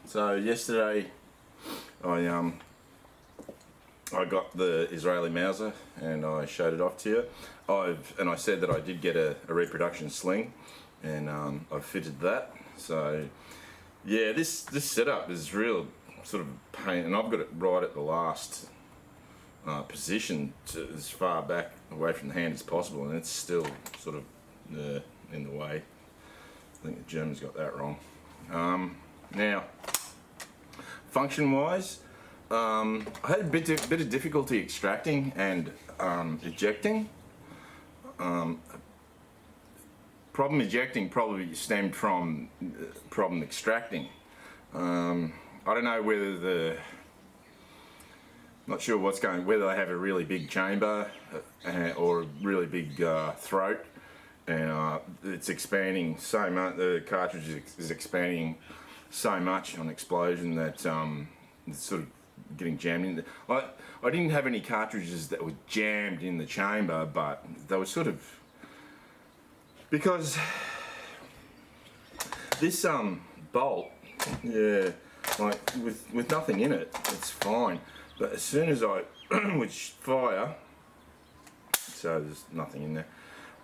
So yesterday I got the Israeli Mauser and I showed it off to you. I said that I did get a reproduction sling, and I've fitted that. So yeah, this setup is real sort of pain, and I've got it right at the last position to as far back away from the hand as possible, and it's still sort of in the way. I think the Germans got that wrong. Now, function-wise, I had a bit of difficulty extracting and ejecting. Problem ejecting probably stemmed from problem extracting. I don't know whether not sure what's going, whether they have a really big chamber or a really big throat, and it's expanding so much. The cartridge is expanding so much on explosion that it's sort of getting jammed in. I didn't have any cartridges that were jammed in the chamber, but they were sort of, because this bolt, yeah, like with nothing in it, it's fine. But as soon as I would fire, so there's nothing in there,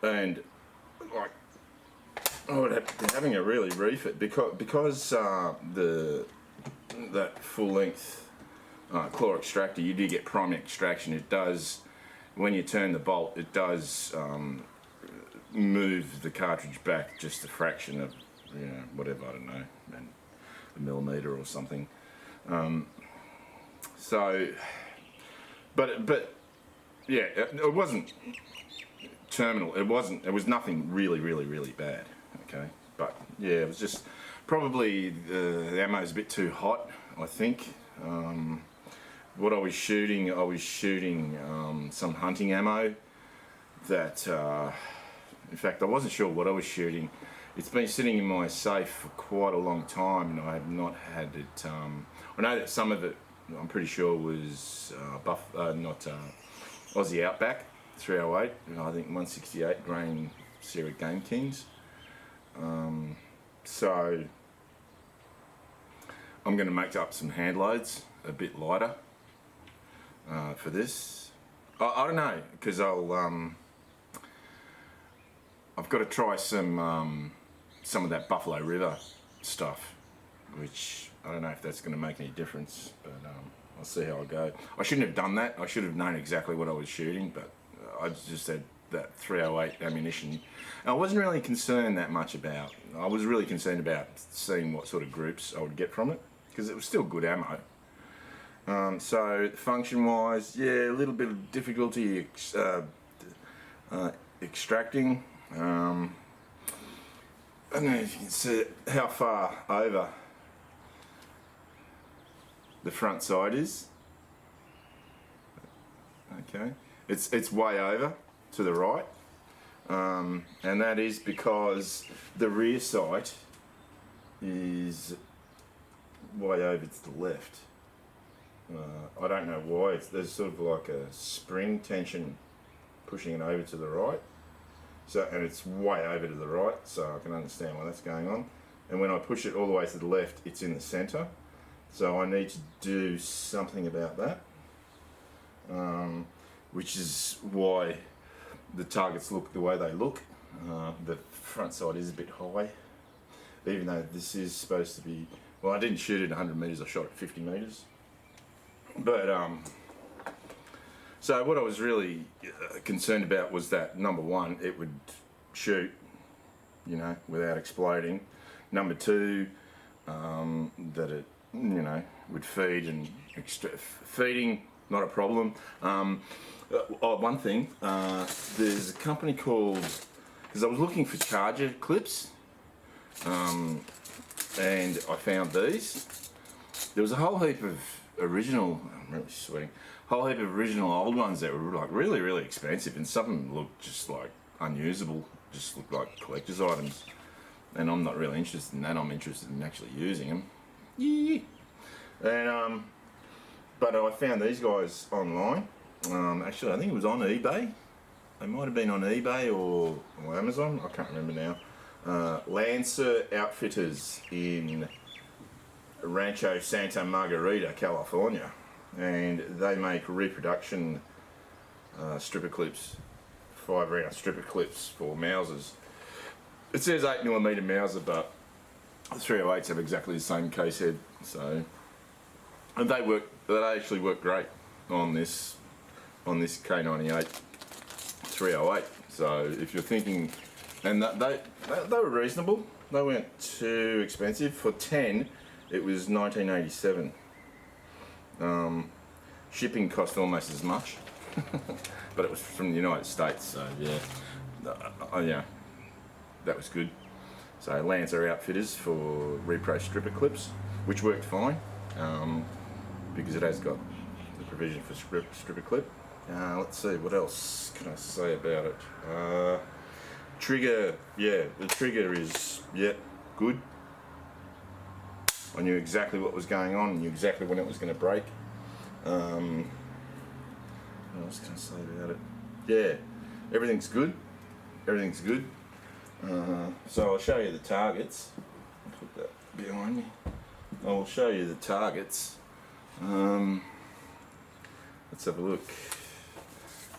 and like I would have been having to really refit because that full length claw extractor, you do get primary extraction. It does, when you turn the bolt, it does move the cartridge back just a fraction of, you know, whatever, I don't know, a millimeter or something. So, but yeah, it wasn't terminal. It was nothing really bad. Okay, but yeah, it was just probably the ammo's a bit too hot, I think. What I was shooting some hunting ammo that, in fact, I wasn't sure what I was shooting. It's been sitting in my safe for quite a long time, and I have not had it. I know that some of it, I'm pretty sure, was Aussie Outback 308, and I think 168 grain Sierra Game Kings. So I'm going to make up some hand loads a bit lighter for this. I don't know, because I've got to try some of that Buffalo River stuff, which I don't know if that's going to make any difference, but I'll see how I go. I shouldn't have done that. I should have known exactly what I was shooting, but I just had that 308 ammunition. And I wasn't really concerned that much about. I was really concerned about seeing what sort of groups I would get from it, because it was still good ammo. So function-wise, yeah, a little bit of difficulty extracting. I don't know if you can see how far over the front side is. Okay, it's way over to the right, and that is because the rear sight is way over to the left. I don't know why. There's sort of like a spring tension pushing it over to the right. So, and it's way over to the right, so I can understand why that's going on. And when I push it all the way to the left, it's in the centre. So I need to do something about that, which is why the targets look the way they look. The front side is a bit high, even though this is supposed to be, well, I didn't shoot it 100 metres, I shot it 50 metres. But so what I was really concerned about was that, number one, it would shoot, you know, without exploding. Number two, that it, you know, would feed, and feeding, not a problem. One thing, there's a company called, because I was looking for charger clips, and I found these. There was a whole heap of original, I'm really sweating, whole heap of original old ones that were like really expensive, and some of them looked just like unusable, just looked like collector's items, and I'm not really interested in that. I'm interested in actually using them. Yeah. And but I found these guys online. Actually, I think it was on eBay. They might have been on eBay or Amazon, I can't remember now. Lancer Outfitters in Rancho Santa Margarita, California, and they make reproduction stripper clips, 5 round stripper clips for Mausers. It says 8mm Mauser, but the 308s have exactly the same case head, so, and they actually work great on this K98 308. So if you're thinking, and they were reasonable, they weren't too expensive. For 10 it was 1987. Shipping cost almost as much, but it was from the United States, so yeah, yeah, that was good. So Lancer Outfitters for repro stripper clips, which worked fine, because it has got the provision for stripper clip. Let's see, what else can I say about it? Trigger, yeah, the trigger is, yeah, good. I knew exactly what was going on, knew exactly when it was going to break. What else can I say about it? Yeah, everything's good. Everything's good. So I'll show you the targets. I'll put that behind me. I'll show you the targets. Let's have a look.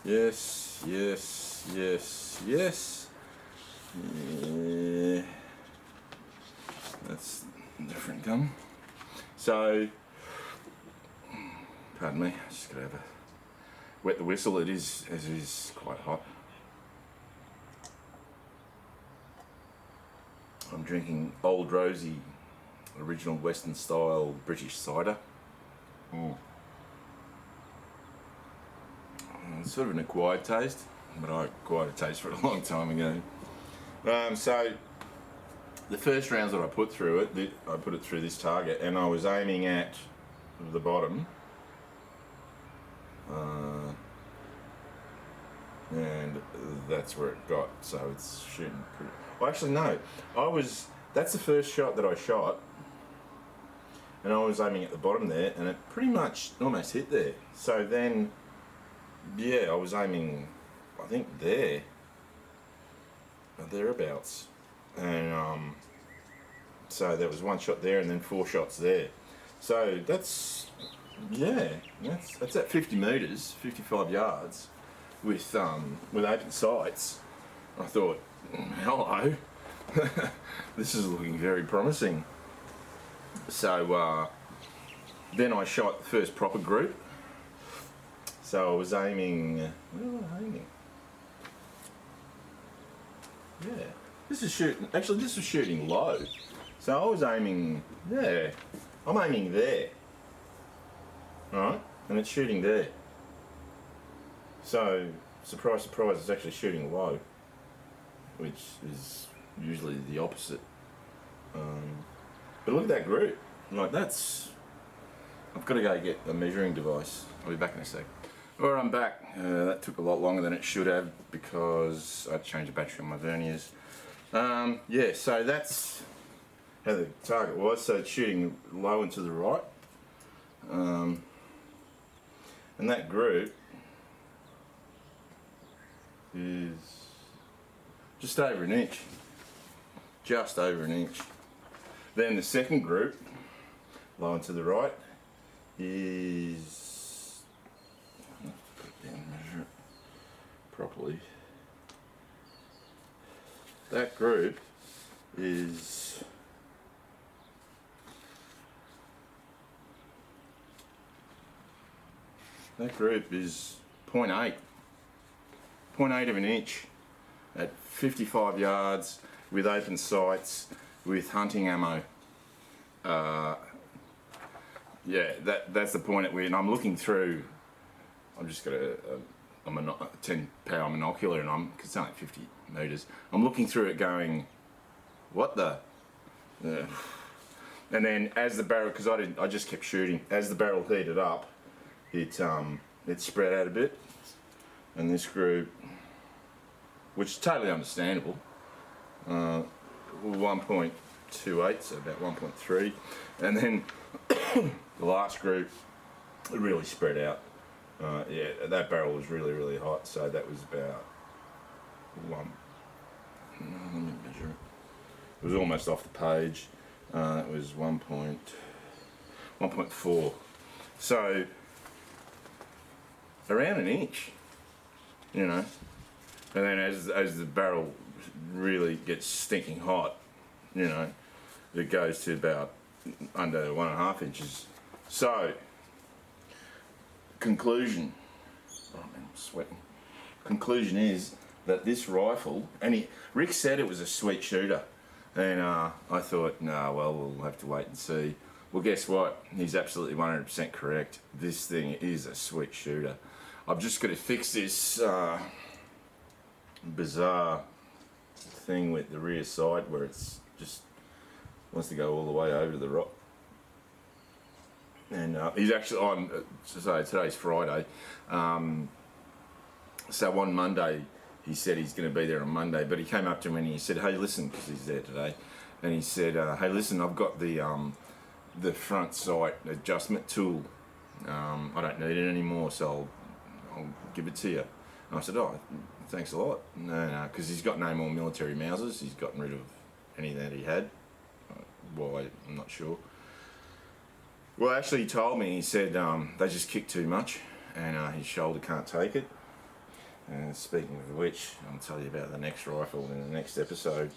Yes, yes, yes, yes. Yeah. That's a different gun. So, pardon me, I just gotta have a wet the whistle. It is quite hot. I'm drinking Old Rosie, original Western style British cider. It's sort of an acquired taste, but I acquired a taste for it a long time ago. So the first rounds that I put through it, I put it through this target, and I was aiming at the bottom, and that's where it got. So it's shooting pretty. Well, actually no, that's the first shot that I shot, and I was aiming at the bottom there, and it pretty much almost hit there. So then, yeah, I was aiming, I think there, or thereabouts, and so there was one shot there and then 4 shots there. So that's, yeah, that's at 50 metres, 55 yards, with open sights. I thought, hello, this is looking very promising. So then I shot the first proper group. So I was aiming, where was I aiming? Yeah, this is shooting low. So I was aiming, yeah, I'm aiming there. Alright, and it's shooting there. So, surprise, surprise, it's actually shooting low, which is usually the opposite. But look at that group. Like, that's, I've got to go get a measuring device. I'll be back in a sec. Alright, I'm back. That took a lot longer than it should have because I changed the battery on my verniers. Yeah, so that's how the target was. So it's shooting low and to the right. And that group is just over an inch. Just over an inch. Then the second group, low and to the right, is, I'll have to put it down and measure it properly. That group is .8 of an inch at 55 yards with open sights with hunting ammo. Yeah, that's the point at where, and I'm looking through, I'm just got a 10 power monocular, and cause it's only 50 metres, I'm looking through it going, what the? And then as the barrel, because I just kept shooting, as the barrel heated up, it spread out a bit, and this group, which is totally understandable, 1.28, so about 1.3, and then the last group, it really spread out. Yeah, that barrel was really, really hot, so that was about let me measure it. It was almost off the page. It was 1.3, 1.4. So around an inch, you know. And then as the barrel really gets stinking hot, you know, it goes to about under 1.5 inches. So, conclusion. Oh man, I'm sweating. Conclusion is that this rifle, and Rick said it was a sweet shooter, and I thought, nah, well, we'll have to wait and see. Well, guess what? He's absolutely 100% correct. This thing is a sweet shooter. I've just got to fix this bizarre thing with the rear sight where it's just wants to go all the way over to the rock. And he's actually on, so today's Friday, so on Monday he said he's going to be there on Monday, but he came up to me and he said, hey listen, because he's there today, and he said, hey listen, I've got the front sight adjustment tool, I don't need it anymore, so I'll give it to you. And I said, oh, thanks a lot. No, because he's got no more military Mausers, he's gotten rid of any that he had. Why, I'm not sure. Well, actually he told me, he said they just kick too much and his shoulder can't take it. And speaking of which, I'll tell you about the next rifle in the next episode.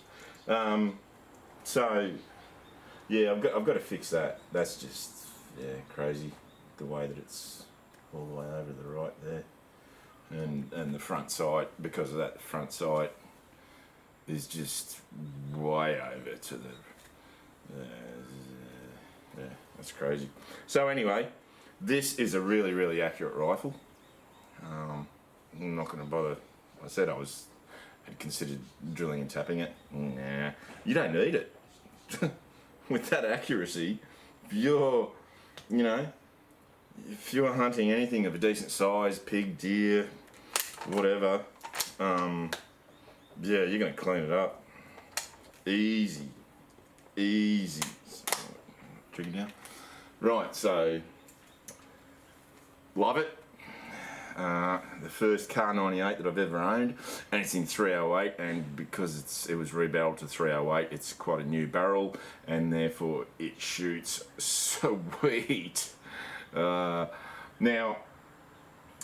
So yeah, I've got to fix that. That's just, yeah, crazy, the way that it's all the way over to the right there. And the front sight, because of that, the front sight is just way over to the yeah, that's crazy. So anyway, this is a really, really accurate rifle. I'm not going to bother. I said had considered drilling and tapping it. Nah, you don't need it. With that accuracy, if you're hunting anything of a decent size, pig, deer, whatever, yeah, you're going to clean it up. Easy. Trigger down. Right, so love it. The first Car 98 that I've ever owned, and it's in 308, and because it was rebarreled to 308, it's quite a new barrel, and therefore it shoots sweet. Now,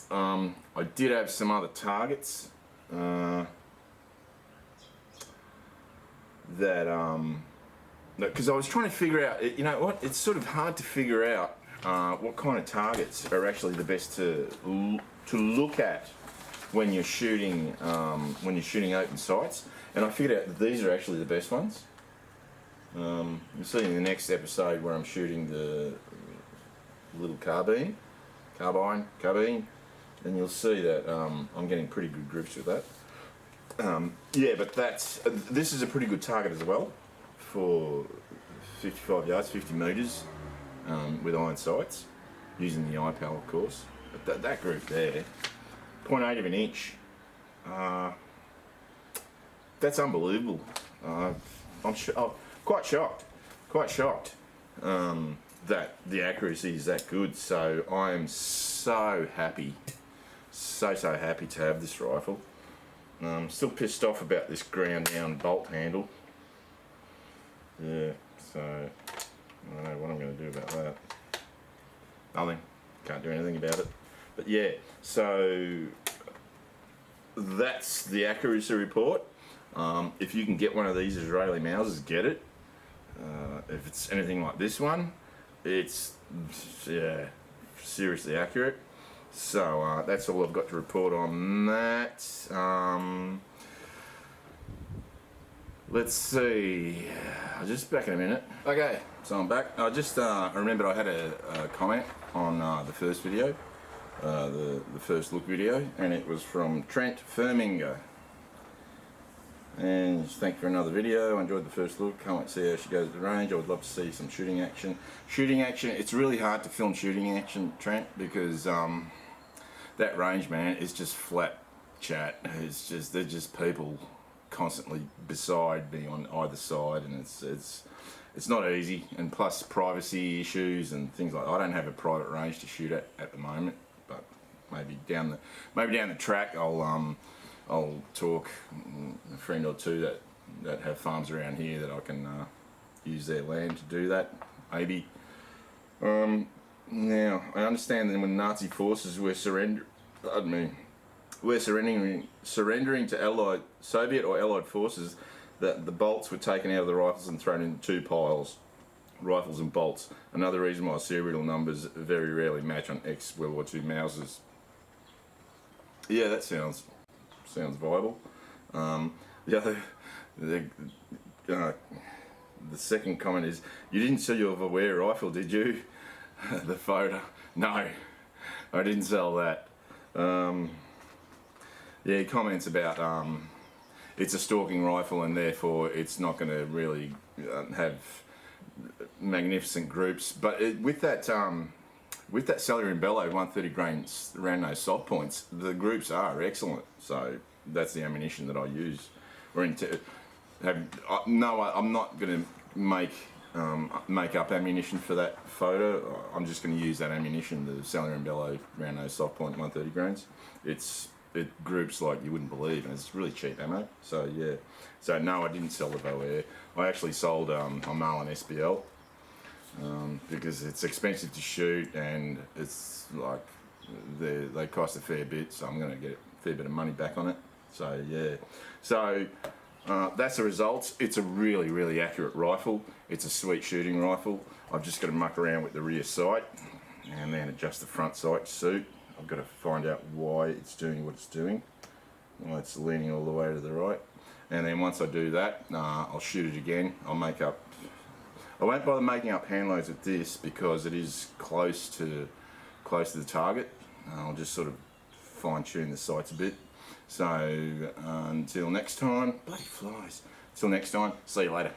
I did have some other targets that because I was trying to figure out, you know what, it's sort of hard to figure out what kind of targets are actually the best to look at when you're shooting open sights, and I figured out that these are actually the best ones. You'll see in the next episode where I'm shooting the little carbine, and you'll see that I'm getting pretty good grips with that. Yeah, but this is a pretty good target as well for 55 yards, 50 metres with iron sights, using the iPal of course. But that group there, 0.8 of an inch, that's unbelievable. I'm quite shocked that the accuracy is that good. So I am so happy, so happy to have this rifle. I'm still pissed off about this ground down bolt handle. Yeah, so I don't know what I'm going to do about that. Nothing. Can't do anything about it. But yeah, so that's the accuracy report. If you can get one of these Israeli Mausers, get it. If it's anything like this one, it's, yeah, seriously accurate. So that's all I've got to report on that. Let's see. I'll just back in a minute. Okay, so I'm back. I just remembered I had a comment on the first video, the first look video, and it was from Trent Firminger. And thank you for another video. I enjoyed the first look. Can't wait to see how she goes at the range. I would love to see some shooting action. It's really hard to film shooting action, Trent, because that range, man, is just flat chat. They're just people constantly beside me on either side, and it's not easy, and plus privacy issues and things like that. I don't have a private range to shoot at the moment, but maybe down the track I'll talk a friend or two that have farms around here that I can use their land to do that, maybe. Now, I understand that when Nazi forces were surrendering to Allied, Soviet or Allied forces, that the bolts were taken out of the rifles and thrown into two piles, rifles and bolts. Another reason why serial numbers very rarely match on ex-World War II Mausers. Yeah, that sounds viable. The other, uh, the second comment is, you didn't sell your Verweer rifle, did you? The photo. No, I didn't sell that. Yeah, comments about it's a stalking rifle and therefore it's not going to really have magnificent groups. But with that Cellular and Bellow 130 grain round nose soft points, the groups are excellent. So that's the ammunition that I use. No, I'm not going to make up ammunition for that photo. I'm just going to use that ammunition, the Cellular and Bellow round nose soft point 130 grains. It groups like you wouldn't believe, and it's really cheap ammo. So yeah. So no, I didn't sell the Verweer. I actually sold a Marlin SBL because it's expensive to shoot and it's like they cost a fair bit. So I'm going to get a fair bit of money back on it. So yeah. So. That's the results. It's a really, really accurate rifle. It's a sweet shooting rifle. I've just got to muck around with the rear sight and then adjust the front sight to suit. I've got to find out why it's doing what it's doing. Why it's leaning all the way to the right. And then once I do that, I'll shoot it again. I won't bother making up hand loads with this because it is close to the target. I'll just sort of fine tune the sights a bit. So until next time, bloody flies. Until next time, see you later.